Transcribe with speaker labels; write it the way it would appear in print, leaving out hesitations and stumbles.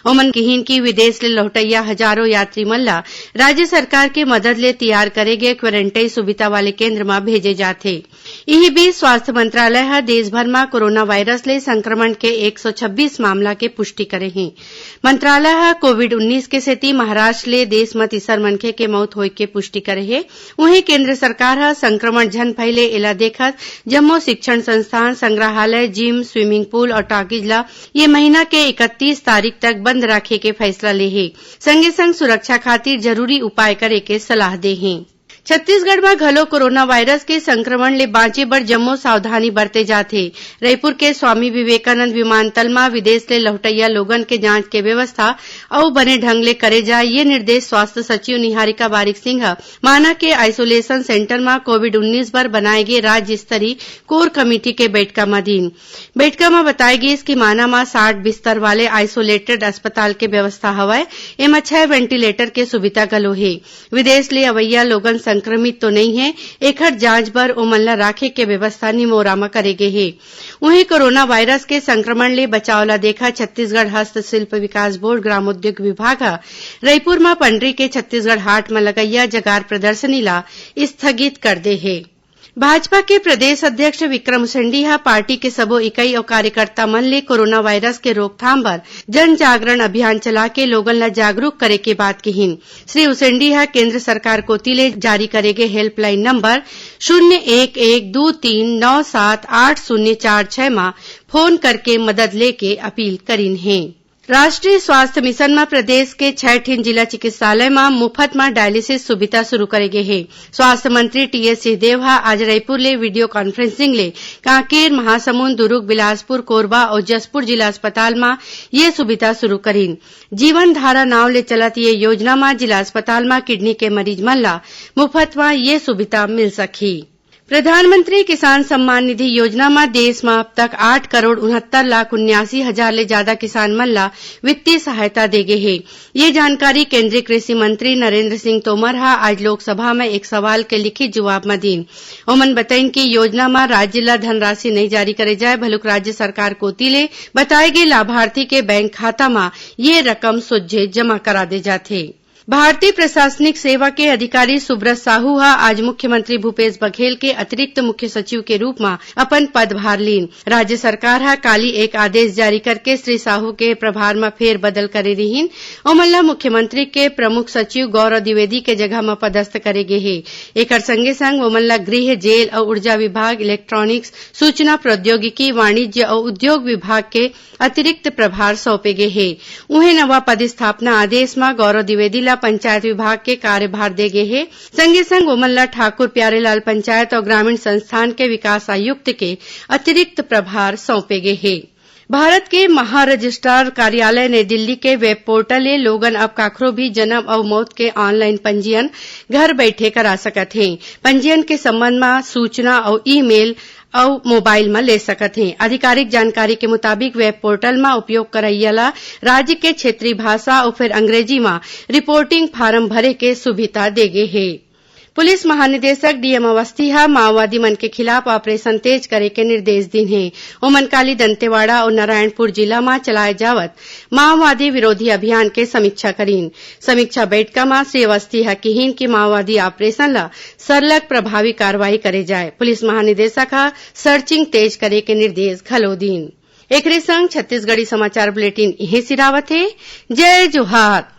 Speaker 1: ओमन कहिन की विदेश ले लौटैया हजारों यात्री मन ला राज्य सरकार के मदद ले तैयार करे गे क्वारंटाइन सुविधा वाले केंद्र में भेजे जाथे। इही बीच स्वास्थ्य मंत्रालय ह देश भर में कोरोना वायरस ले संक्रमण के 126 मामला के पुष्टि करे हे। मंत्रालय ह कोविड-19 के सेती महाराष्ट्र ले देश में 30 मनखे के मौत होए के पुष्टि करे हे। वहीं केंद्र सरकार ह संक्रमण झन फैले एला देखत जम्मो शिक्षण संस्थान, संग्रहालय, जिम, स्विमिंग पूल और टॉकीज ला ये महीना के 31 तारीख तक बंद रखे के फैसला ले हे। संगे संग सुरक्षा खातिर जरूरी उपाय करे के सलाह दे हे। छत्तीसगढ़ में घलो कोरोना वायरस के संक्रमण ले बांचे बर जम्मो सावधानी बरते जाथे। रायपुर के स्वामी विवेकानंद विमानतल में विदेश ले लौटैया लोगन के जांच के व्यवस्था अउ बने ढंग ले करे जाए ये निर्देश स्वास्थ्य सचिव निहारिका बारिक सिंह माना के आइसोलेशन सेंटर में कोविड-19 पर बनाए गए राज्य स्तरीय कोर कमेटी के बैठका में दीन। बैठका में बताए गए कि माना में 60 बिस्तर वाले आइसोलेटेड अस्पताल के व्यवस्था हवय। एमा 6 वेंटिलेटर के सुविधा घलो हे। विदेश ले अवैया लोगन संक्रमित तो नहीं है, एखर जांच बर ओमन ला राखे के व्यवस्था निमोरा में करे गे हे। वहीं कोरोना वायरस के संक्रमण ले बचाव ला देखा छत्तीसगढ़ हस्तशिल्प विकास बोर्ड ग्रामोद्योग विभाग रायपुर में पंडरी के छत्तीसगढ़ हाट में लगैया जगार प्रदर्शनी ला स्थगित कर दे हे। भाजपा के प्रदेश अध्यक्ष विक्रम उसेंडी हा पार्टी के सबो इकाई और कार्यकर्ता मन ले कोरोना वायरस के रोकथाम बर जन जागरण अभियान चला के लोगन ला जागरूक करे के बात कहिन। श्री उसेंडी हा केंद्र सरकार कोती ले जारी करे गे हेल्पलाइन नंबर 011239780046 मा फोन करके मदद लेके अपील करिन है। राष्ट्रीय स्वास्थ्य मिशन में प्रदेश के 6 ठिन जिला चिकित्सालय में मुफ्त में डायलिसिस सुविधा शुरू करे गे हे। स्वास्थ्य मंत्री टीएस सिंहदेव हा आज रायपुर ले वीडियो कॉन्फ्रेंसिंग ले कांकेर, महासमुंद, दुर्ग, बिलासपुर, कोरबा और जसपुर जिला अस्पताल में ये सुविधा शुरू करीन। जीवन धारा नाव ले चलत ये योजना में जिला अस्पताल में किडनी के मरीज मन ला मुफ्त में ये सुविधा मिल सकही। प्रधानमंत्री किसान सम्मान निधि योजना में देश में अब तक 8,69,79,000 ले ज्यादा किसान मन ला वित्तीय सहायता देगे हे। ये जानकारी केंद्रीय कृषि मंत्री नरेंद्र सिंह तोमर हा आज लोकसभा में एक सवाल के लिखित जवाब में दीन। ओमन बताइन कि योजना में राज्य ला धनराशि नहीं जारी करे जाए, भलुक राज्य सरकार कोती ले बताए गए लाभार्थी के बैंक खाता में ये रकम सोझे जमा करा दे जाथे। भारतीय प्रशासनिक सेवा के अधिकारी सुब्रत साहू हा आज मुख्यमंत्री भूपेश बघेल के अतिरिक्त मुख्य सचिव के रूप में अपन पदभार लीन। राज्य सरकार हा काली एक आदेश जारी करके श्री साहू के प्रभार में फेर बदल करे रहीन। ओमन ला मुख्यमंत्री के प्रमुख सचिव गौरव द्विवेदी के जगह में पदस्थ करे गे हे। एकर संगे संग ओमन ला गृह, जेल और ऊर्जा विभाग, इलेक्ट्रॉनिक्स, सूचना प्रौद्योगिकी, वाणिज्य और उद्योग विभाग के अतिरिक्त प्रभार सौंपे गे हे। उन्हें नवा पदस्थापना आदेश में गौरव द्विवेदी ला पंचायत विभाग के कार्यभार दे गे हे। संगे संग ओमन ला ठाकुर प्यारेलाल पंचायत और ग्रामीण संस्थान के विकास आयुक्त के अतिरिक्त प्रभार सौंपे गे हे। भारत के महारजिस्ट्रार कार्यालय नई दिल्ली के वेब पोर्टल ले लोगन अब काखरो भी जन्म और मौत के ऑनलाइन पंजीयन घर बैठे करा सकत हैं। पंजीयन के संबंध में सूचना और ईमेल और मोबाइल में ले सकत हैं। आधिकारिक जानकारी के मुताबिक वेब पोर्टल में उपयोग करैया राज्य के क्षेत्रीय भाषा और फिर अंग्रेजी में रिपोर्टिंग फार्म भरे के सुविधा देगे है। पुलिस महानिदेशक डीएम अवस्थी हा माओवादी मन के खिलाफ ऑपरेशन तेज करे के निर्देश दिन है। ओमन काली दंतेवाड़ा और नारायणपुर जिला में चलाए जावत माओवादी विरोधी अभियान के समीक्षा करीन। समीक्षा बैठका में श्री अवस्थी हा कहिन कि माओवादी ऑपरेशन ला सरलग प्रभावी कार्रवाई करे जाए। पुलिस महानिदेशक हा सर्चिंग तेज करे के निर्देश घलो दीन। एकरे संग छत्तीसगढ़ी समाचार बुलेटिन इहे सिरावत है। जय जोहार।